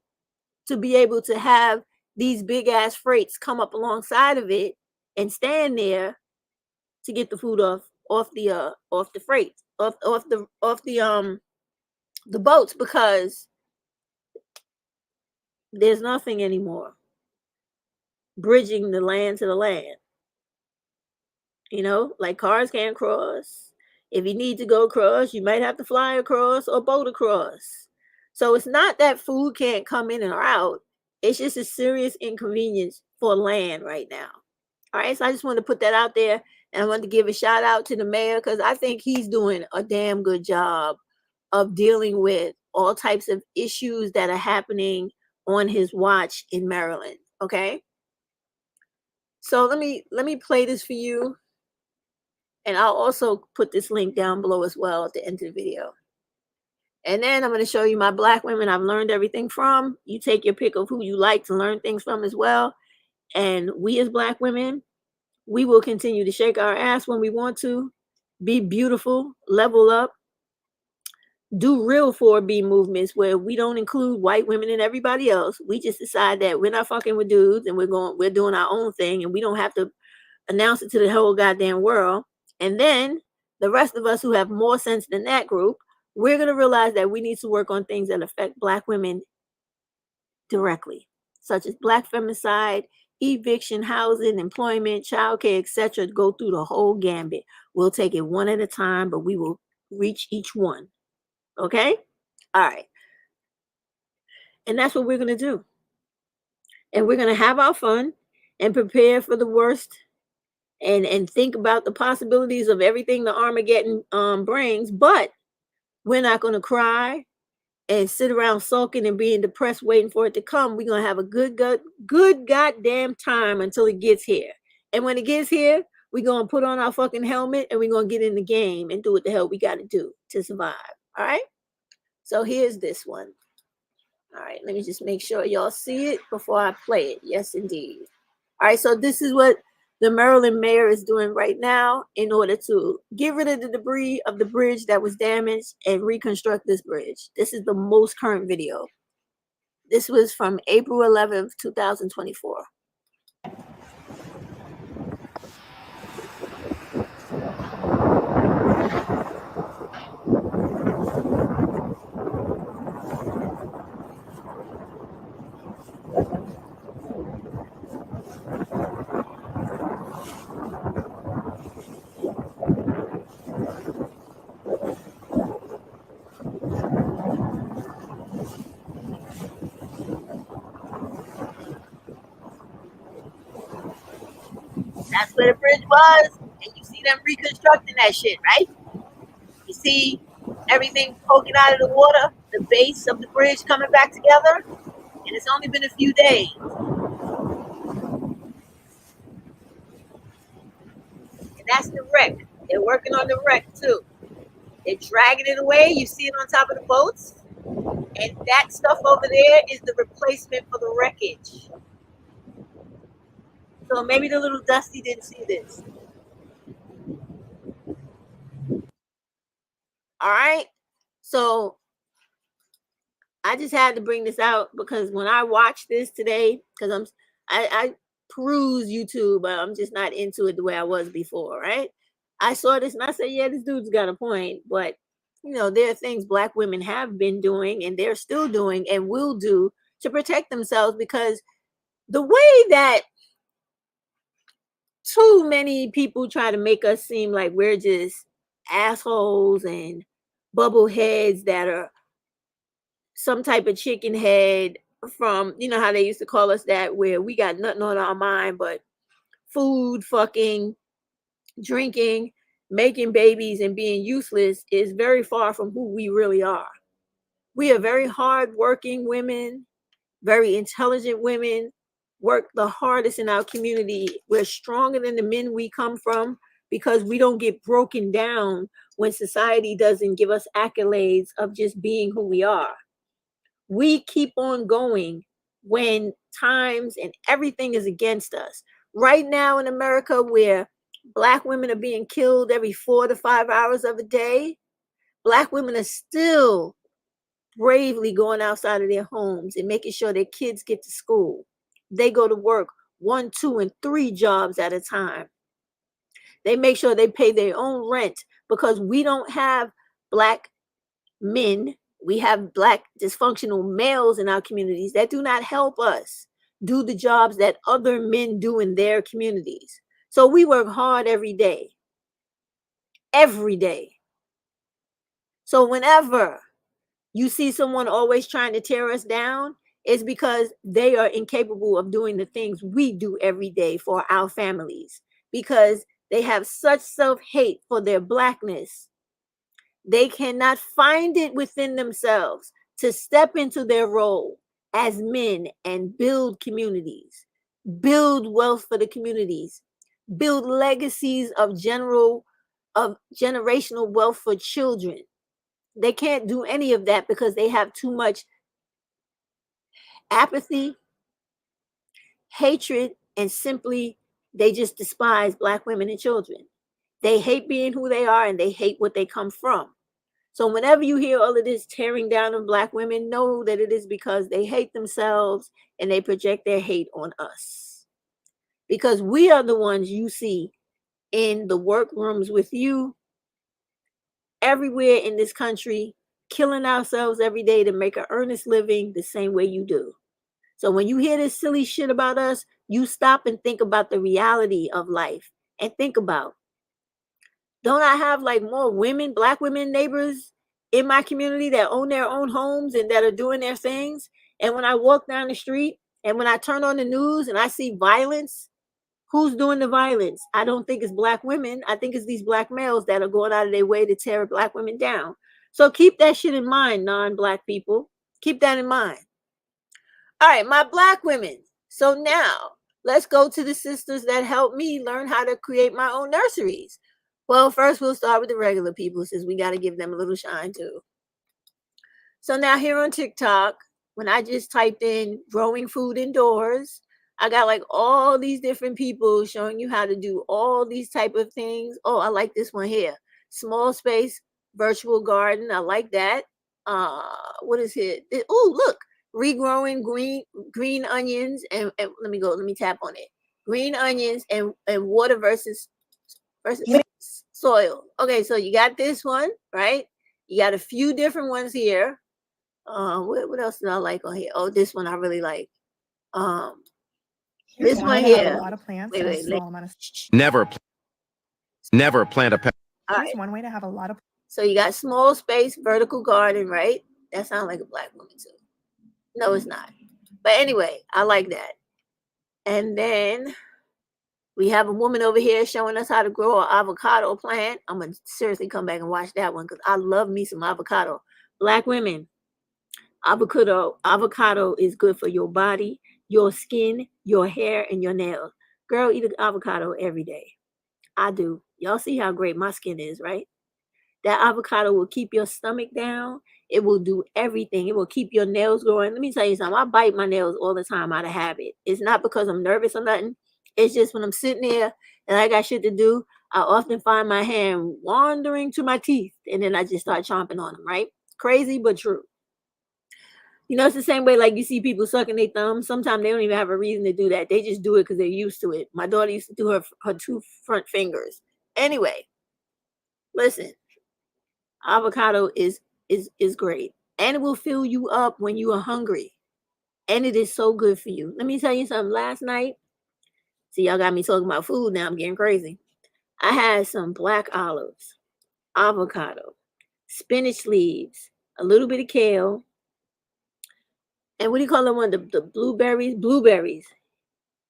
to be able to have these big ass freights come up alongside of it and stand there to get the food off the freight, off the boats, because there's nothing anymore bridging the land to the land. You know, like cars can't cross. If you need to go across, you might have to fly across or boat across. So it's not that food can't come in or out. It's just a serious inconvenience for land right now. All right, so I just wanted to put that out there, and I wanted to give a shout out to the mayor because I think he's doing a damn good job of dealing with all types of issues that are happening on his watch in Maryland. Okay, so let me play this for you, and I'll also put this link down below as well at the end of the video. And then I'm going to show you my Black women I've learned everything from. You take your pick of who you like to learn things from as well. And we as Black women, we will continue to shake our ass when we want to, be beautiful, level up, do real 4B movements where we don't include white women and everybody else. We just decide that we're not fucking with dudes and we're doing our own thing, and we don't have to announce it to the whole goddamn world. And then the rest of us who have more sense than that group, we're going to realize that we need to work on things that affect Black women directly, such as Black femicide, eviction, housing, employment, childcare, etc. Go through the whole gambit. We'll take it one at a time, but we will reach each one. Okay? All right. And that's what we're going to do. And we're going to have our fun and prepare for the worst, and think about the possibilities of everything the Armageddon brings. But we're not going to cry and sit around sulking and being depressed waiting for it to come. We're going to have a good goddamn time until it gets here. And when it gets here, we're going to put on our fucking helmet and we're going to get in the game and do what the hell we got to do to survive. All right? So here's this one. All right, let me just make sure y'all see it before I play it. Yes, indeed. All right, so this is what the Maryland mayor is doing right now in order to get rid of the debris of the bridge that was damaged and reconstruct this bridge. This is the most current video. This was from April 11th, 2024. That's where the bridge was, and you see them reconstructing that shit, right? You see everything poking out of the water, the base of the bridge coming back together, and it's only been a few days. And that's the wreck. They're working on the wreck too. They're dragging it away. You see it on top of the boats, and that stuff over there is the replacement for the wreckage. So maybe the little Dusty didn't see this. All right. So I just had to bring this out because when I watched this today, because I peruse YouTube, but I'm just not into it the way I was before, right? I saw this and I said, yeah, this dude's got a point. But you know, there are things Black women have been doing and they're still doing and will do to protect themselves, because the way that too many people try to make us seem like we're just assholes and bubble heads that are some type of chicken head from, you know how they used to call us that, where we got nothing on our mind but food, fucking, drinking, making babies, and being useless, is very far from who we really are. We are very hardworking women. very intelligent women work the hardest in our community. We're stronger than the men we come from because we don't get broken down when society doesn't give us accolades of just being who we are. We keep on going when times and everything is against us. Right now in America, where Black women are being killed every 4 to 5 hours of a day, Black women are still bravely going outside of their homes and making sure their kids get to school. They go to work 1, 2, and 3 jobs at a time. They make sure they pay their own rent because we don't have Black men. We have Black dysfunctional males in our communities that do not help us do the jobs that other men do in their communities. So we work hard every day. Every day. So whenever you see someone always trying to tear us down, it's because they are incapable of doing the things we do every day for our families, because they have such self-hate for their Blackness. They cannot find it within themselves to step into their role as men and build communities, build wealth for the communities, build legacies of generational wealth for children. They can't do any of that because they have too much apathy, hatred, and simply they just despise Black women and children. They hate being who they are and they hate what they come from. So whenever you hear all of this tearing down of Black women, know that it is because they hate themselves and they project their hate on us. Because we are the ones you see in the workrooms with you, everywhere in this country, killing ourselves every day to make an earnest living the same way you do. So when you hear this silly shit about us, you stop and think about the reality of life and think about, don't I have like more women, Black women neighbors in my community that own their own homes and that are doing their things? And when I walk down the street and when I turn on the news and I see violence, who's doing the violence? I don't think it's Black women. I think it's these Black males that are going out of their way to tear Black women down. So keep that shit in mind, non-Black people. Keep that in mind. All right, my Black women. So now let's go to the sisters that helped me learn how to create my own nurseries. Well, first we'll start with the regular people since we got to give them a little shine too. So now here on TikTok, when I just typed in growing food indoors, I got like all these different people showing you how to do all these type of things. Oh, I like this one here. Small space virtual garden. I like that. What is it? Oh, look, regrowing green onions and let me tap on it. Green onions and water versus soil. Okay, so you got this one, right? You got a few different ones here. What else did I like on here? Oh, this one I really like. This one here. A lot of plants Wait, and a wait, small amount of. Never plant a pet. Here's one way to have a lot of. So you got small space vertical garden, right? That sounds like a Black woman too. No, it's not. But anyway, I like that. And then we have a woman over here showing us how to grow an avocado plant. I'm gonna seriously come back and watch that one because I love me some avocado. Black women, avocado is good for your body, your skin, your hair, and your nails. Girl, eat an avocado every day. I do. Y'all see how great my skin is, right? That avocado will keep your stomach down. It will do everything. It will keep your nails growing. Let me tell you something. I bite my nails all the time out of habit. It's not because I'm nervous or nothing. It's just when I'm sitting there and I got shit to do, I often find my hand wandering to my teeth and then I just start chomping on them, right? Crazy, but true. You know, it's the same way like you see people sucking their thumbs. Sometimes they don't even have a reason to do that. They just do it because they're used to it. My daughter used to do her 2 front fingers. Anyway, listen, avocado is great. And it will fill you up when you are hungry. And it is so good for you. Let me tell you something. Last night, see, y'all got me talking about food now. I'm getting crazy. I had some black olives, avocado, spinach leaves, a little bit of kale, and what do you call the one? The blueberries? Blueberries.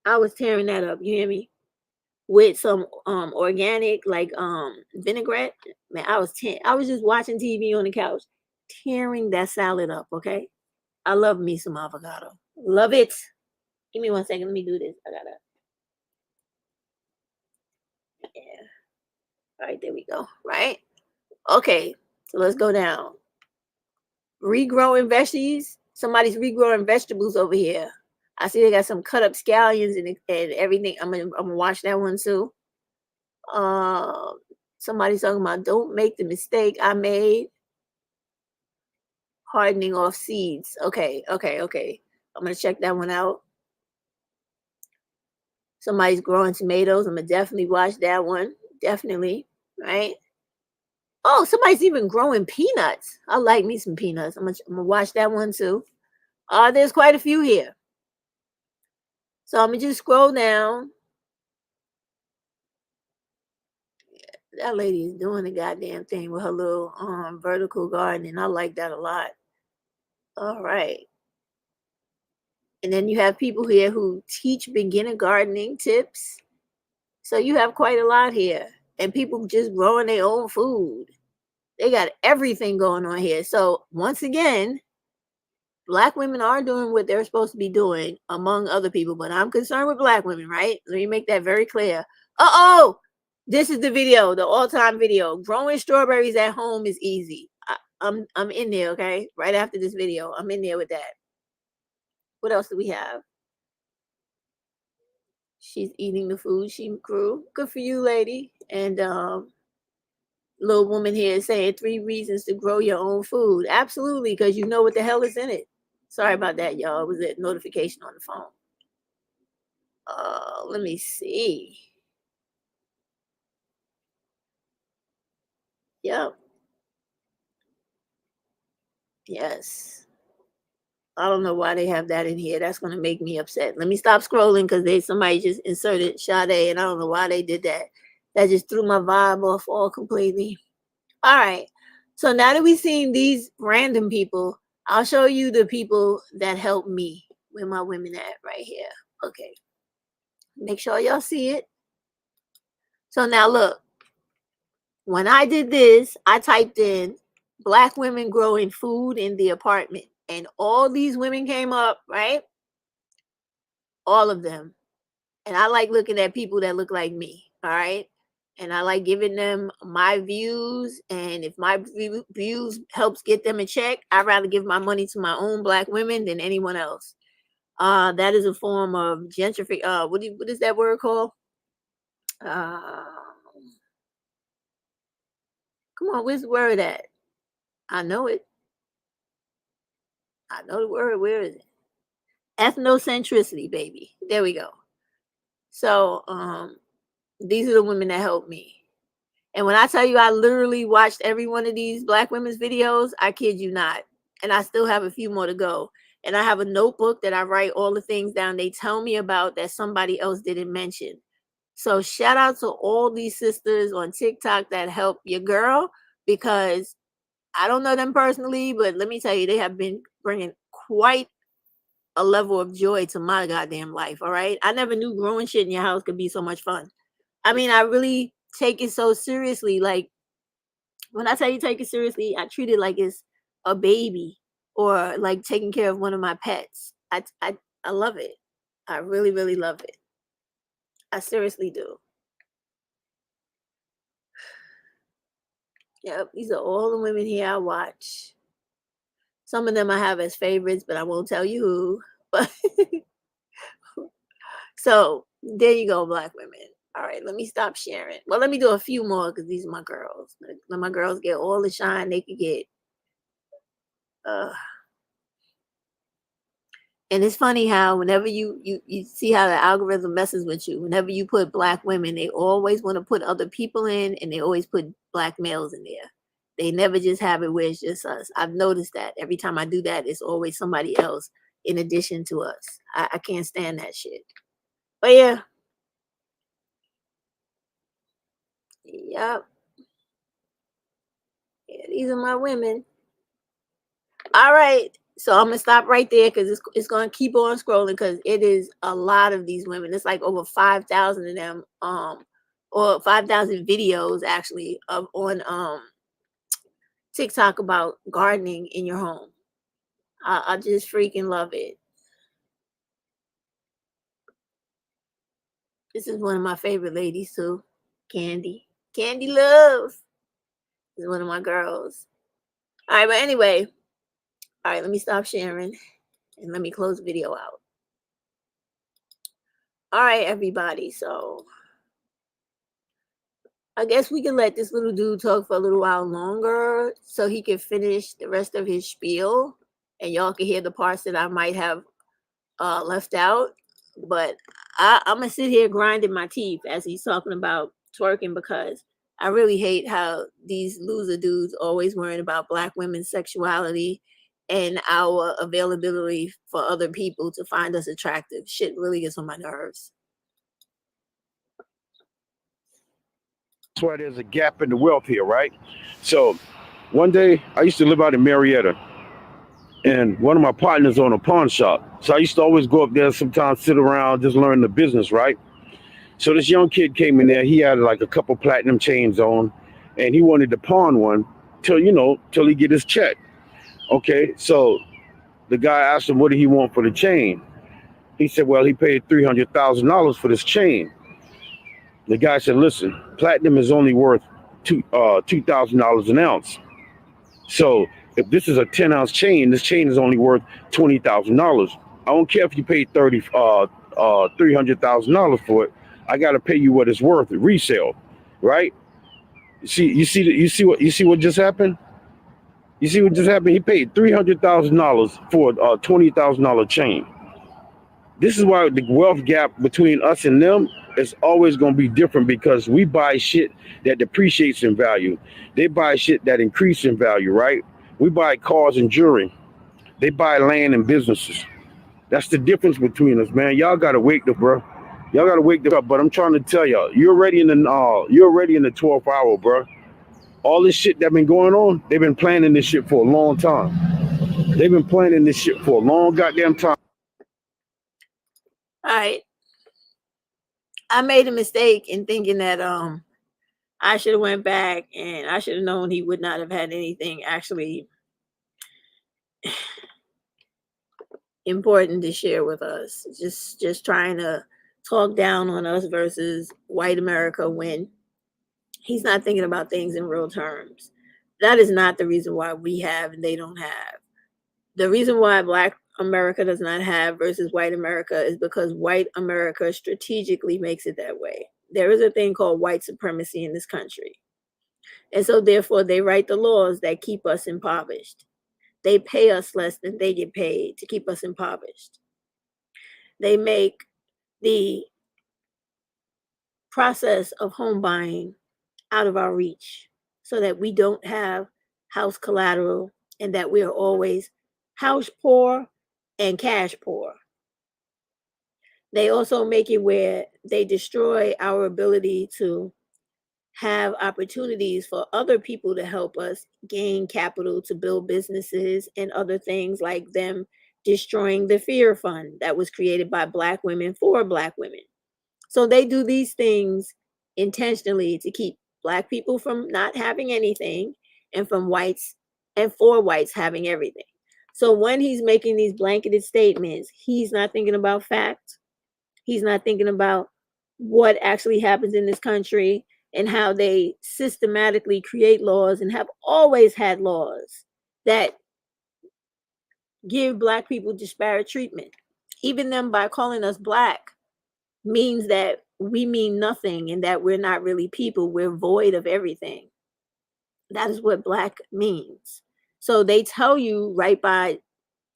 I was tearing that up. You hear me? With some organic like vinaigrette. Man, I was just watching TV on the couch, tearing that salad up. Okay, I love me some avocado. Love it. Give me 1 second. Let me do this. I gotta. Yeah. All right, there we go. Right. Okay. So let's go down. Regrowing veggies. Somebody's regrowing vegetables over here. I see they got some cut up scallions and everything. I'm gonna watch that one too. Um, Somebody's talking about don't make the mistake I made. Hardening off seeds. Okay. I'm gonna check that one out. Somebody's growing tomatoes. I'm gonna definitely watch that one. Definitely. Right. Oh, somebody's even growing peanuts. I like me some peanuts. I'm gonna watch that one too. There's quite a few here. So I'm gonna just scroll down. That lady is doing the goddamn thing with her little vertical gardening. I like that a lot. All right. And then you have people here who teach beginner gardening tips. So you have quite a lot here. And people just growing their own food. They got everything going on here. So once again, Black women are doing what they're supposed to be doing among other people, but I'm concerned with Black women, right? Let me make that very clear. This is the video, the all-time video. Growing strawberries at home is easy. I'm in there, okay? Right after this video, I'm in there with that. What else do we have? She's eating the food she grew. Good for you, lady. And little woman here is saying 3 reasons to grow your own food. Absolutely, because you know what the hell is in it. Sorry about that, y'all. It was a notification on the phone. Let me see. Yep. Yes. I don't know why they have that in here. That's going to make me upset. Let me stop scrolling because somebody just inserted Sade, and I don't know why they did that. That just threw my vibe off all completely. All right. So now that we've seen these random people, I'll show you the people that helped me. Where my women at right here. Okay. Make sure y'all see it. So now look. When I did this, I typed in Black women growing food in the apartment. And all these women came up, right? All of them. And I like looking at people that look like me. All right. And I like giving them my views. And if my views helps get them in check, I'd rather give my money to my own Black women than anyone else. That is a form of gentrification. What is that word called? Uh, Come on, where's the word at? I know it. I know the word. Where is it? Ethnocentricity, baby. There we go. So, these are the women that helped me. And when I tell you I literally watched every one of these Black women's videos, I kid you not. And I still have a few more to go. And I have a notebook that I write all the things down they tell me about that somebody else didn't mention. So shout out to all these sisters on TikTok that help your girl, because I don't know them personally, but let me tell you, they have been bringing quite a level of joy to my goddamn life. All right. I never knew growing shit in your house could be so much fun. I mean, I really take it so seriously. Like, when I tell you take it seriously, I treat it like it's a baby or like taking care of one of my pets. I love it. I really, really love it. I seriously do. Yep, these are all the women here I watch. Some of them I have as favorites, but I won't tell you who. But so there you go, Black women. All right, let me stop sharing. Well, let me do a few more because these are my girls. Let my girls get all the shine they could get. And it's funny how whenever you see how the algorithm messes with you, whenever you put Black women, they always want to put other people in, and they always put Black males in there. They never just have it where it's just us. I've noticed that every time I do that, it's always somebody else in addition to us. I can't stand that shit. But yeah. Yep. Yeah, these are my women. All right. So I'm gonna stop right there because it's gonna keep on scrolling because it is a lot of these women. It's like over 5,000 of them, or 5,000 videos actually of on TikTok about gardening in your home. I just freaking love it. This is one of my favorite ladies too. Candy. Candy Love is one of my girls. All right, but anyway, all right, let me stop sharing and let me close the video out. All right, everybody. So I guess we can let this little dude talk for a little while longer so he can finish the rest of his spiel and y'all can hear the parts that I might have left out. But I'm going to sit here grinding my teeth as he's talking about twerking because I really hate how these loser dudes always worrying about Black women's sexuality and our availability for other people to find us attractive. Shit really gets on my nerves. That's why there's a gap in the wealth here, right? So one day I used to live out in Marietta, and one of my partners owned a pawn shop. So I used to always go up there, sometimes sit around, just learn the business, right? So this young kid came in there. He had like a couple platinum chains on, and he wanted to pawn one till he get his check. Okay, so the guy asked him, what did he want for the chain? He said, well, he paid $300,000 for this chain. The guy said, listen, platinum is only worth $2,000 an ounce. So if this is a 10-ounce chain, this chain is only worth $20,000. I don't care if you paid $300,000 for it. I got to pay you what it's worth at resale, right? You see what just happened? You see what just happened? He paid $300,000 for a $20,000 chain. This is why the wealth gap between us and them is always going to be different, because we buy shit that depreciates in value. They buy shit that increases in value, right? We buy cars and jewelry. They buy land and businesses. That's the difference between us, man. Y'all got to wake up, bro. Y'all got to wake up. But I'm trying to tell y'all, you're already in the 12th hour, bro. All this shit that been going on, they've been planning this shit for a long time. They've been planning this shit for a long goddamn time. All right. I made a mistake in thinking that I should have went back and I should have known he would not have had anything actually important to share with us. Just trying to talk down on us versus white America when he's not thinking about things in real terms. That is not the reason why we have and they don't have. The reason why Black America does not have versus white America is because white America strategically makes it that way. There is a thing called white supremacy in this country. And so therefore they write the laws that keep us impoverished. They pay us less than they get paid to keep us impoverished. They make the process of home buying out of our reach so that we don't have house collateral and that we are always house poor and cash poor. They also make it where they destroy our ability to have opportunities for other people to help us gain capital to build businesses and other things, like them destroying the fear fund that was created by Black women for Black women. So they do these things intentionally to keep Black people from not having anything and from whites and for whites having everything. So when he's making these blanketed statements, he's not thinking about facts. He's not thinking about what actually happens in this country and how they systematically create laws and have always had laws that give Black people disparate treatment. Even them, by calling us Black, means that we mean nothing and that we're not really people. We're void of everything. That is what Black means. So they tell you right by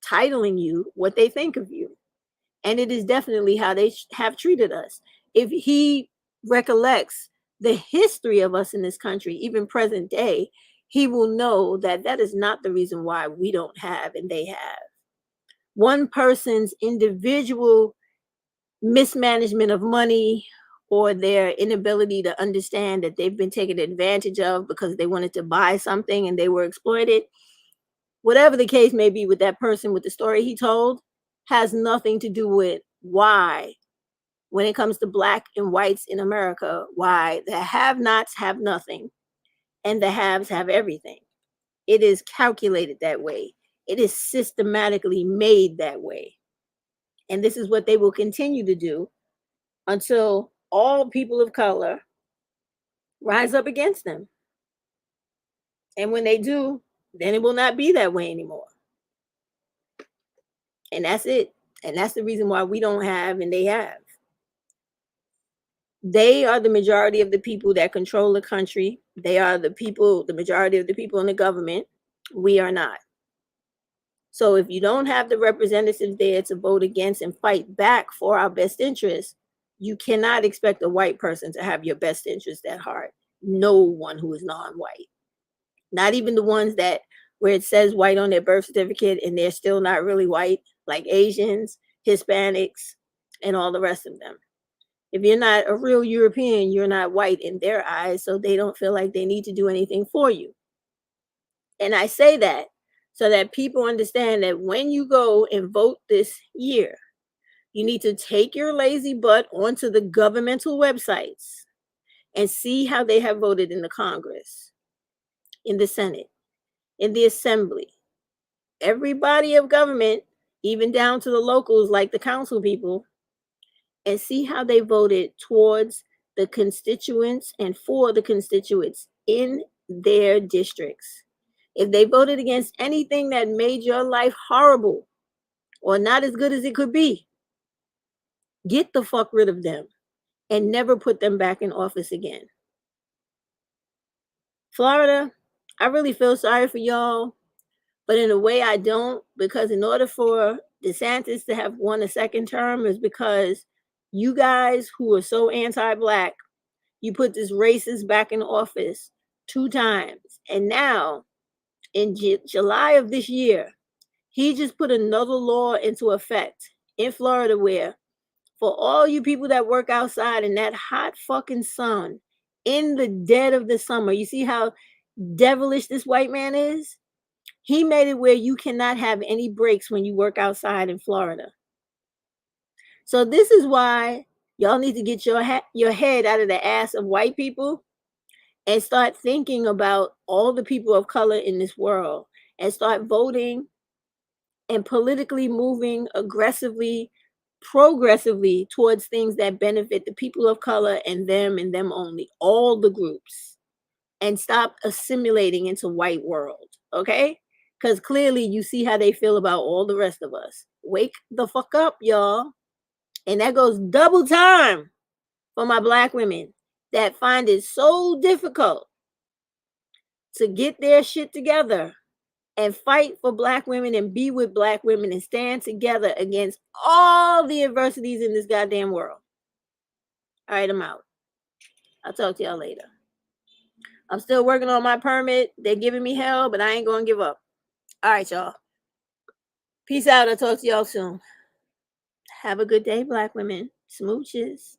titling you what they think of you. And it is definitely how they have treated us. If he recollects the history of us in this country, even present day, he will know that that is not the reason why we don't have and they have. One person's individual mismanagement of money or their inability to understand that they've been taken advantage of because they wanted to buy something and they were exploited, whatever the case may be with that person, with the story he told, has nothing to do with why, when it comes to Black and whites in America, why the have-nots have nothing and the haves have everything. It is calculated that way. It is systematically made that way. And this is what they will continue to do until all people of color rise up against them. And when they do, then it will not be that way anymore. And that's it. And that's the reason why we don't have and they have. They are the majority of the people that control the country. They are the people, the majority of the people in the government. We are not. So if you don't have the representatives there to vote against and fight back for our best interests, you cannot expect a white person to have your best interests at heart. No one who is non-white. Not even the ones that where it says white on their birth certificate and they're still not really white, like Asians, Hispanics, and all the rest of them. If you're not a real European, you're not white in their eyes, so they don't feel like they need to do anything for you. And I say that so that people understand that when you go and vote this year, you need to take your lazy butt onto the governmental websites and see how they have voted in the Congress, in the Senate, in the Assembly. Every body of government, even down to the locals like the council people, and see how they voted towards the constituents and for the constituents in their districts. If they voted against anything that made your life horrible or not as good as it could be, get the fuck rid of them and never put them back in office again. Florida, I really feel sorry for y'all, but in a way I don't, because in order for DeSantis to have won a second term is because you guys who are so anti-black, you put this racist back in office 2 times. And now in July of this year, he just put another law into effect in Florida where for all you people that work outside in that hot fucking sun in the dead of the summer, you see how devilish this white man is? He made it where you cannot have any breaks when you work outside in Florida. So this is why y'all need to get your head out of the ass of white people and start thinking about all the people of color in this world and start voting and politically moving aggressively, progressively towards things that benefit the people of color and them only, all the groups, and stop assimilating into white world, okay? Because clearly you see how they feel about all the rest of us. Wake the fuck up, y'all. And that goes double time for my black women that find it so difficult to get their shit together and fight for black women and be with black women and stand together against all the adversities in this goddamn world. All right, I'm out. I'll talk to y'all later. I'm still working on my permit. They're giving me hell, but I ain't going to give up. All right, y'all. Peace out. I'll talk to y'all soon. Have a good day, black women. Smooches.